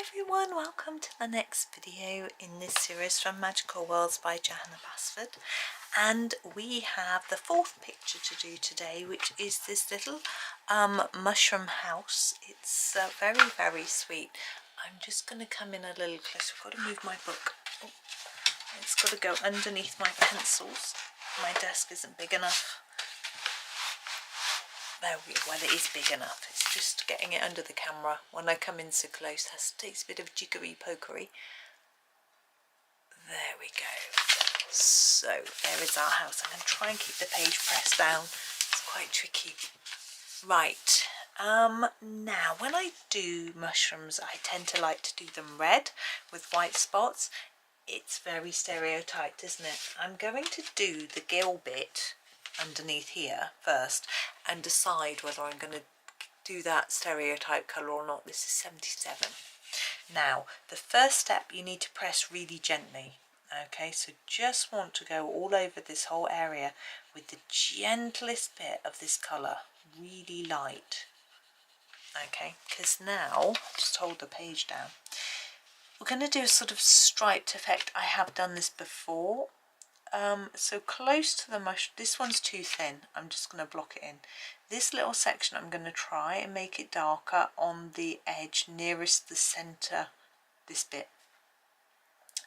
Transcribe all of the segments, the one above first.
Hi everyone, welcome to the next video in this series from Magical Worlds by Johanna Basford, and we have the fourth picture to do today, which is this little mushroom house. It's very sweet. I'm just going to come in a little closer. I've got to move my book. Oh, it's got to go underneath my pencils. My desk isn't big enough. There we go. Well, it is big enough. It's just getting it under the camera when I come in so close. That takes a bit of jiggery pokery. There we go. So there is our house. I'm going to try and keep the page pressed down. It's quite tricky. Right. Now when I do mushrooms, I tend to like to do them red with white spots. It's very stereotyped, isn't it? I'm going to do the gill bit underneath here first and decide whether I'm going to do that stereotype colour or not. This is 77. Now the first step, you need to press really gently. Okay, so just want to go all over this whole area with the gentlest bit of this colour, really light. Okay, because now just hold the page down. We're going to do a sort of striped effect. I have done this before. So close to the mush, this one's too thin. I'm just going to block it in. This little section I'm going to try and make it darker on the edge nearest the centre, this bit.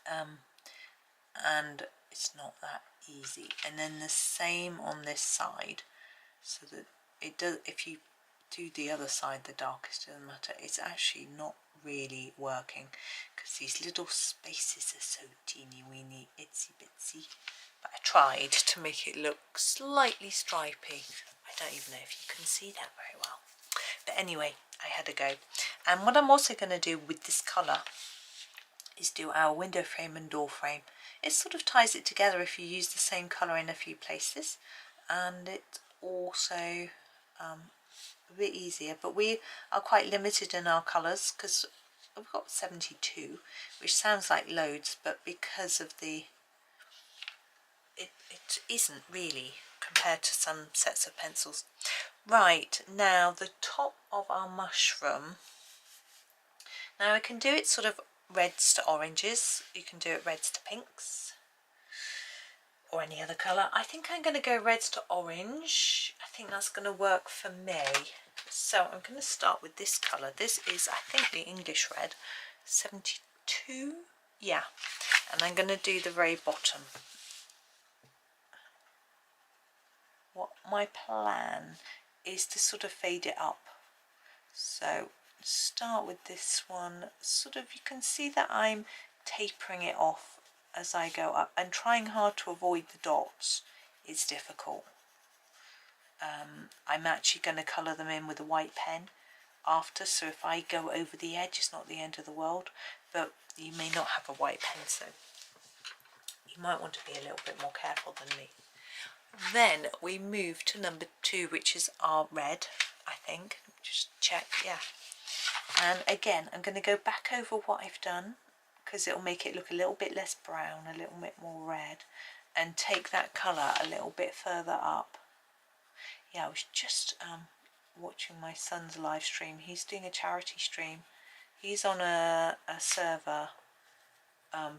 And it's not that easy. And then the same on this side, so that it does, if you do the other side the darkest, doesn't matter. It's actually not really working because these little spaces are so teeny weeny, itsy bitsy. But I tried to make it look slightly stripy. I don't even know if you can see that very well. But anyway, I had a go. And what I'm also going to do with this colour is do our window frame and door frame. It sort of ties it together if you use the same colour in a few places, and it's also a bit easier. But we are quite limited in our colours because we've got 72, which sounds like loads, but because of the it isn't really compared to some sets of pencils. Right, now the top of our mushroom, now I can do it sort of reds to oranges, you can do it reds to pinks or any other colour. I think I'm going to go reds to orange. I think that's going to work for me. So I'm going to start with this colour. This is, I think, the English red, 72, yeah, and I'm going to do the very bottom. What my plan is to sort of fade it up. So start with this one, sort of, you can see that I'm tapering it off as I go up and trying hard to avoid the dots. It's difficult. I'm actually going to colour them in with a white pen after, so if I go over the edge, it's not the end of the world, but you may not have a white pen, so you might want to be a little bit more careful than me. Then we move to number 2, which is our red, I think. Just check, yeah. And again, I'm going to go back over what I've done because it'll make it look a little bit less brown, a little bit more red, and take that colour a little bit further up. Yeah, I was just watching my son's live stream. He's doing a charity stream. He's on a server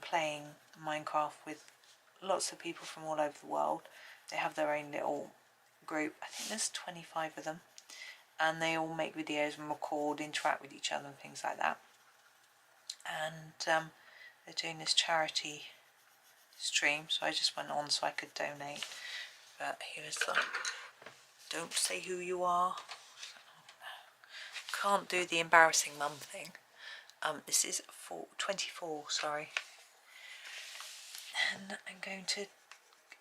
playing Minecraft with lots of people from all over the world. They have their own little group. I think there's 25 of them, and they all make videos and record, interact with each other and things like that. And they're doing this charity stream, so I just went on so I could donate. But he was like, don't say who you are. Can't do the embarrassing mum thing. This is 24, sorry. And I'm going to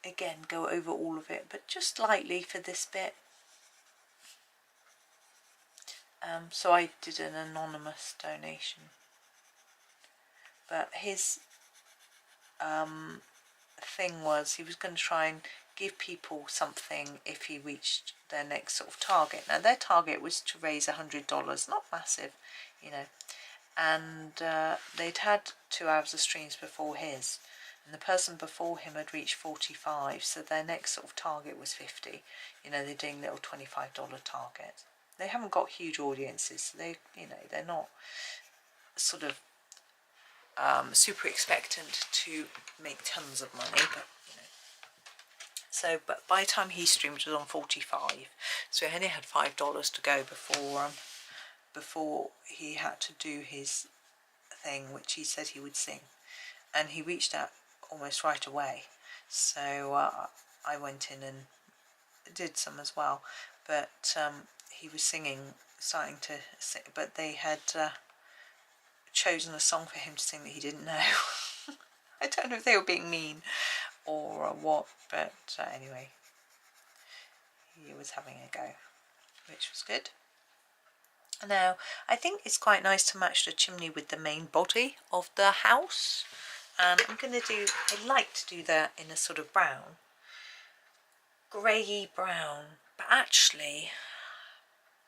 again go over all of it, but just lightly for this bit. So I did an anonymous donation, but his thing was he was going to try and give people something if he reached their next sort of target. Now their target was to raise $100, not massive, you know, and they'd had 2 hours of streams before his, and the person before him had reached 45, so their next sort of target was 50. You know, they're doing little $25 targets. They haven't got huge audiences, so they, you know, they're not sort of super expectant to make tons of money, but you know. So, but by the time he streamed, it was on 45, so he only had $5 to go before he had to do his thing, which he said he would sing, and he reached out almost right away. So I went in and did some as well, but he was starting to sing, but they had chosen a song for him to sing that he didn't know. I don't know if they were being mean or what, but anyway, he was having a go, which was good. Now, I think it's quite nice to match the chimney with the main body of the house, and I like to do that in a sort of brown, greyy brown, but actually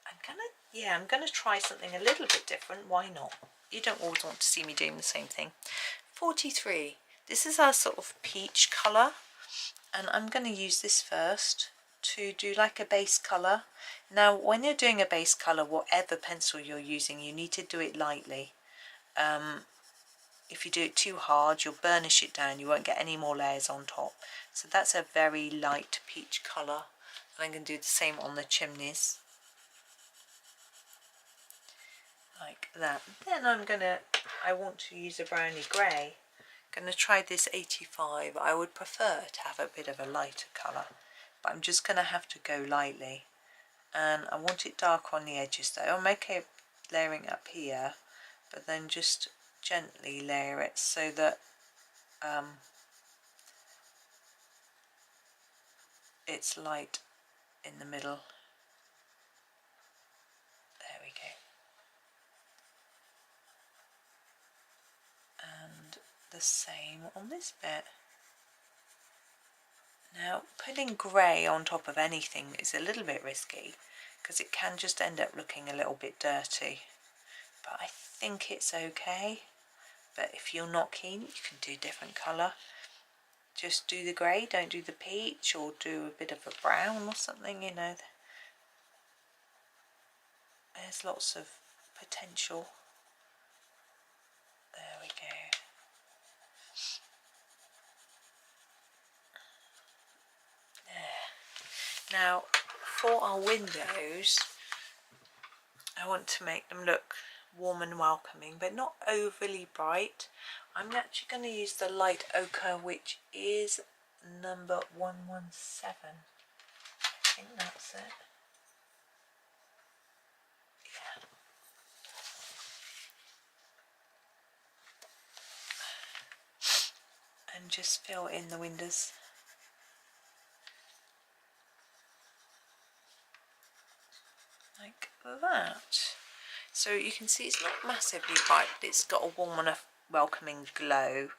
I'm gonna try something a little bit different. Why not? You don't always want to see me doing the same thing. 43. This is our sort of peach colour, and I'm going to use this first to do like a base colour. Now, when you're doing a base colour, whatever pencil you're using, you need to do it lightly. If you do it too hard, you'll burnish it down. You won't get any more layers on top. So that's a very light peach colour. And I'm going to do the same on the chimneys. Like that. Then I want to use a browny grey. I'm going to try this 85. I would prefer to have a bit of a lighter colour, but I'm just going to have to go lightly. And I want it dark on the edges though. I'm okay layering up here, but then just gently layer it so that it's light in the middle. There we go. And the same on this bit. Now, putting grey on top of anything is a little bit risky because it can just end up looking a little bit dirty, but I think it's okay. But if you're not keen, you can do different colour. Just do the grey, don't do the peach, or do a bit of a brown or something, you know. There's lots of potential. There we go. There. Now, for our windows, I want to make them look warm and welcoming, but not overly bright. I'm actually going to use the light ochre, which is number 117. I think that's it. Yeah. And just fill in the windows. Like that. So you can see it's not massively bright, but it's got a warm enough welcoming glow.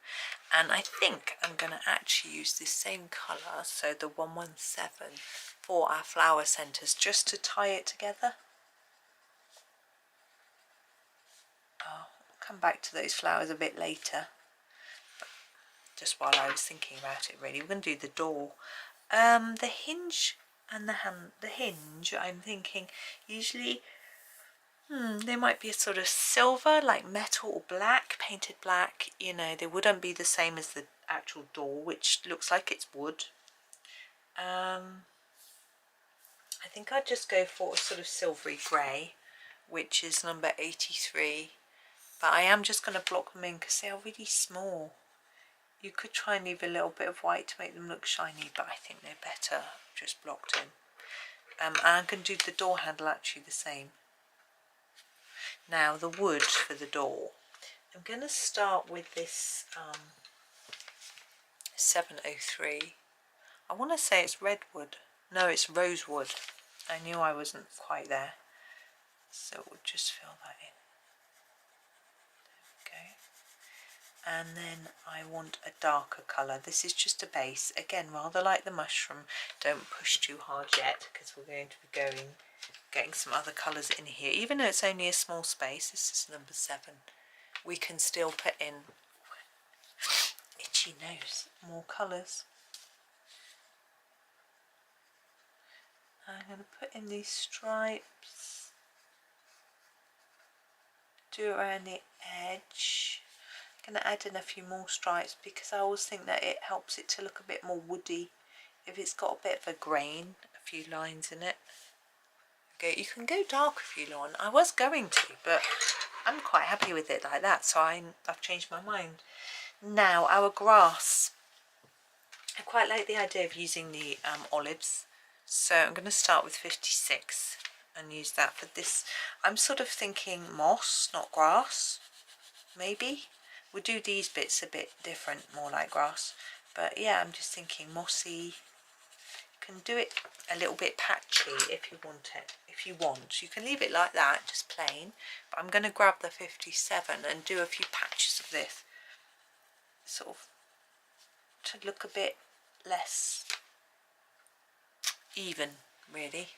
And I think I'm going to actually use this same colour, so the 117, for our flower centres, just to tie it together. I'll come back to those flowers a bit later, but just while I was thinking about it really. We're going to do the door. The hinge and the hinge, I'm thinking usually they might be a sort of silver, like metal or black, painted black. You know, they wouldn't be the same as the actual door, which looks like it's wood. I think I'd just go for a sort of silvery grey, which is number 83. But I am just going to block them in because they are really small. You could try and leave a little bit of white to make them look shiny, but I think they're better just blocked in. And I'm going to do the door handle actually the same. Now the wood for the door, I'm going to start with this 703. I want to say it's redwood. No, it's rosewood. I knew I wasn't quite there. So we'll just fill that in. There we go. And then I want a darker colour. This is just a base. Again, rather like the mushroom. Don't push too hard yet because we're going to be getting some other colours in here. Even though it's only a small space, this is number 7, we can still put in, itchy nose, more colours. I'm going to put in these stripes do around the edge. I'm going to add in a few more stripes because I always think that it helps it to look a bit more woody if it's got a bit of a grain, a few lines in it. Okay, you can go dark if you want. I was going to, but I'm quite happy with it like that, so I've changed my mind. Now our grass, I quite like the idea of using the olives, so I'm going to start with 56 and use that for this. I'm sort of thinking moss, not grass, maybe. We'll do these bits a bit different, more like grass, but yeah, I'm just thinking mossy. You can do it a little bit patchy if you want it. If you want, you can leave it like that, just plain, but I'm going to grab the 57 and do a few patches of this, sort of to look a bit less even, really.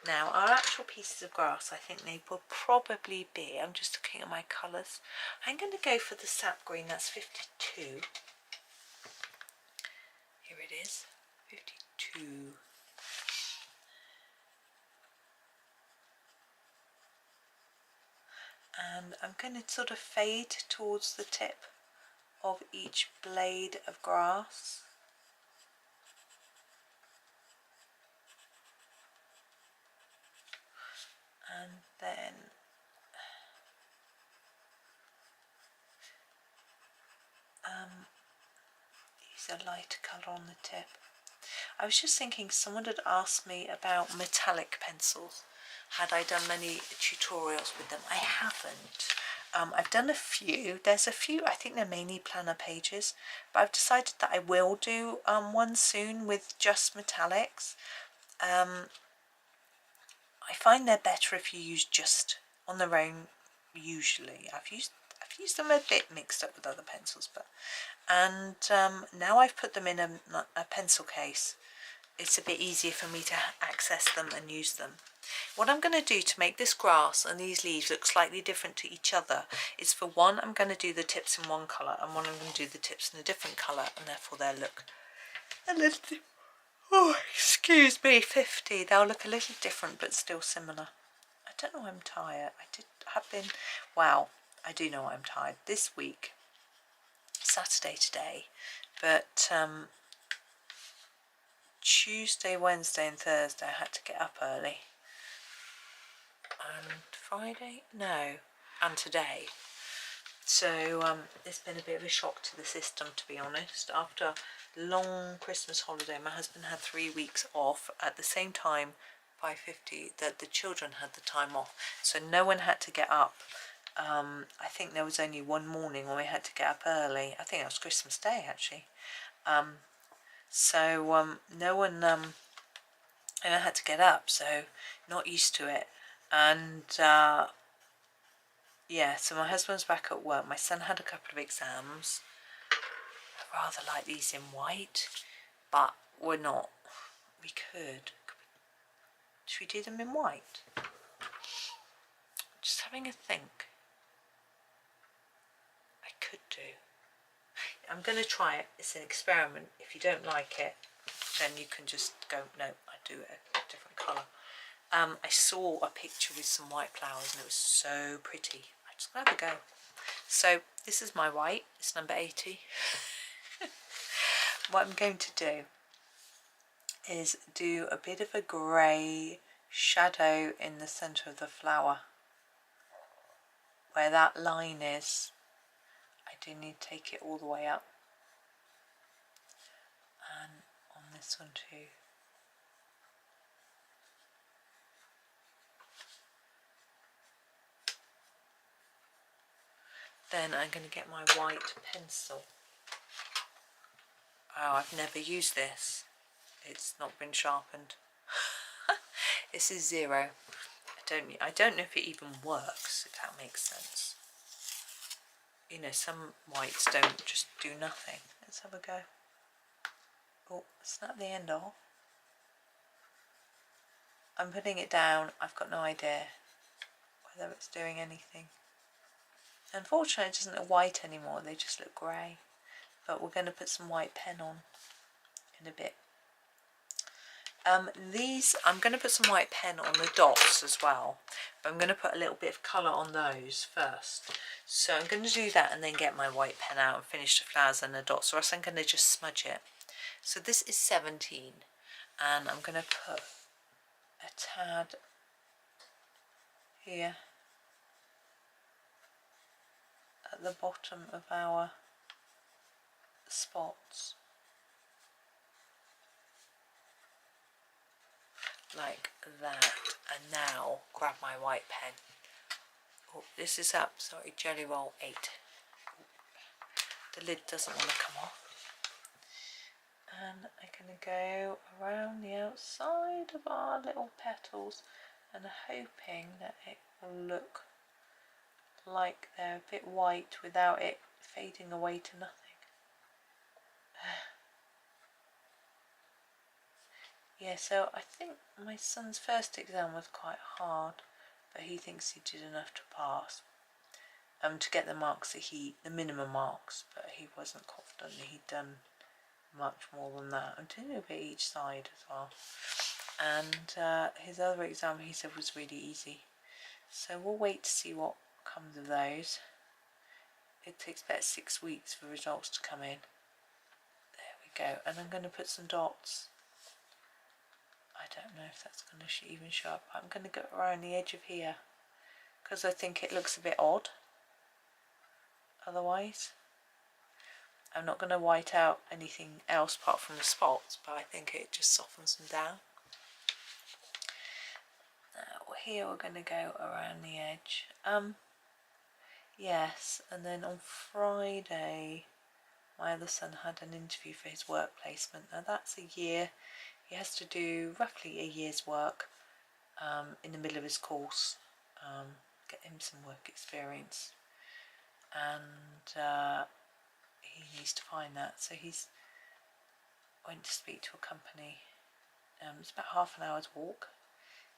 Now our actual pieces of grass, I think they will probably be, I'm just looking at my colours, I'm going to go for the sap green, that's 52. Here it is, 52. And I'm going to sort of fade towards the tip of each blade of grass. And then use a lighter colour on the tip. I was just thinking, someone had asked me about metallic pencils. Had I done many tutorials with them? I haven't. I've done a few. There's a few, I think they're mainly planner pages, but I've decided that I will do one soon with just metallics. I find they're better if you use just on their own. Usually, I've used them a bit mixed up with other pencils, but now I've put them in a pencil case. It's a bit easier for me to access them and use them. What I'm going to do to make this grass and these leaves look slightly different to each other is, for one, I'm going to do the tips in one colour, and one I'm going to do the tips in a different colour, and therefore they'll look a little, oh excuse me, 50, they'll look a little different but still similar. I don't know why I'm tired. I do know why I'm tired. This week, Saturday today, but Tuesday, Wednesday and Thursday I had to get up early, and Friday, no, and today, so it's been a bit of a shock to the system, to be honest. After a long Christmas holiday, my husband had 3 weeks off at the same time, 5:50, that the children had the time off, so no one had to get up. I think there was only one morning when we had to get up early. I think it was Christmas Day actually. So no one and I had to get up, so not used to it. And yeah, so my husband's back at work. My son had a couple of exams. I rather like these in white, but we're not. We could. Should we do them in white? Just having a think. I could do. I'm going to try it. It's an experiment. If you don't like it, then you can just go, no, I do it a different colour. I saw a picture with some white flowers and it was so pretty. I just have a go. So this is my white. It's number 80. What I'm going to do is do a bit of a grey shadow in the centre of the flower. Where that line is, I do need to take it all the way up. And on this one too. Then I'm going to get my white pencil. Oh, I've never used this. It's not been sharpened. This is 0. I don't know if it even works, if that makes sense. You know, some whites don't just do nothing. Let's have a go. Oh, snap the end off. I'm putting it down. I've got no idea whether it's doing anything. Unfortunately, it doesn't look white anymore. They just look grey. But we're going to put some white pen on in a bit. These, I'm going to put some white pen on the dots as well, but I'm going to put a little bit of colour on those first. So I'm going to do that and then get my white pen out and finish the flowers and the dots, or else I'm going to just smudge it. So this is 17, and I'm going to put a tad here at the bottom of our spots, like that. And now grab my white pen. Oh, this is up, sorry, Jelly Roll 8. The lid doesn't want to come off. And I'm going to go around the outside of our little petals and hoping that it will look like they're a bit white without it fading away to nothing. Yeah, so I think my son's first exam was quite hard, but he thinks he did enough to pass. To get the marks that the minimum marks, but he wasn't confident that he'd done much more than that. I'm doing a bit each side as well. And his other exam, he said, was really easy. So we'll wait to see what comes of those. It takes about 6 weeks for results to come in. There we go. And I'm going to put some dots. I don't know if that's going to even show up. I'm going to go around the edge of here because I think it looks a bit odd otherwise. I'm not going to white out anything else apart from the spots, but I think it just softens them down. Now here we're going to go around the edge. Yes, and then on Friday my other son had an interview for his work placement. Now that's a year. He has to do roughly a year's work in the middle of his course, get him some work experience, and he needs to find that. So he's went to speak to a company. It's about half an hour's walk.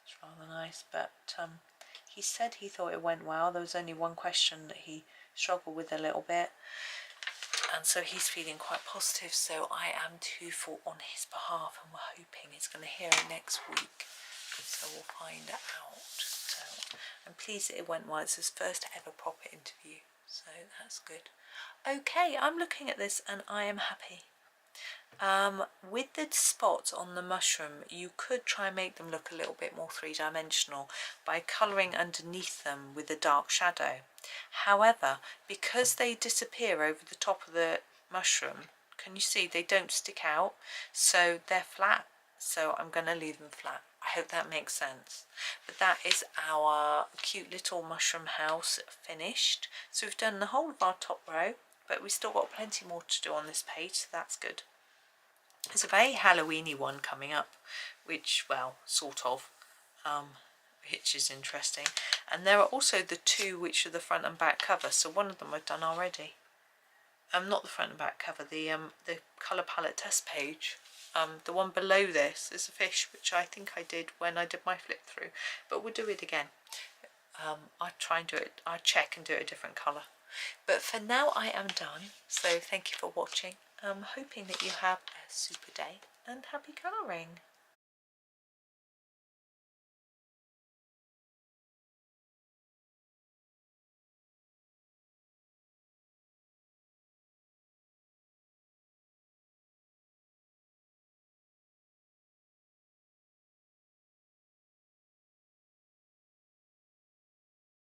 It's rather nice, but he said he thought it went well. There was only one question that he struggled with a little bit, and so he's feeling quite positive. So I am too full on his behalf, and we're hoping he's going to hear it next week. So we'll find out. So I'm pleased that it went well. It's his first ever proper interview, so that's good. Okay, I'm looking at this and I am happy. With the spots on the mushroom, you could try and make them look a little bit more three-dimensional by colouring underneath them with a dark shadow. However, because they disappear over the top of the mushroom, can you see they don't stick out, so they're flat. So I'm going to leave them flat. I hope that makes sense. But that is our cute little mushroom house finished. So we've done the whole of our top row, but we've still got plenty more to do on this page, so that's good. There's a very Halloween-y one coming up, which, well, sort of, which is interesting. And there are also the two which are the front and back cover, so one of them I've done already. Not the front and back cover, the colour palette test page. The one below this is a fish, which I think I did when I did my flip through, but we'll do it again. I'll try and do it, I'll check and do it a different colour. But for now I am done, so thank you for watching. I'm hoping that you have a super day and happy colouring.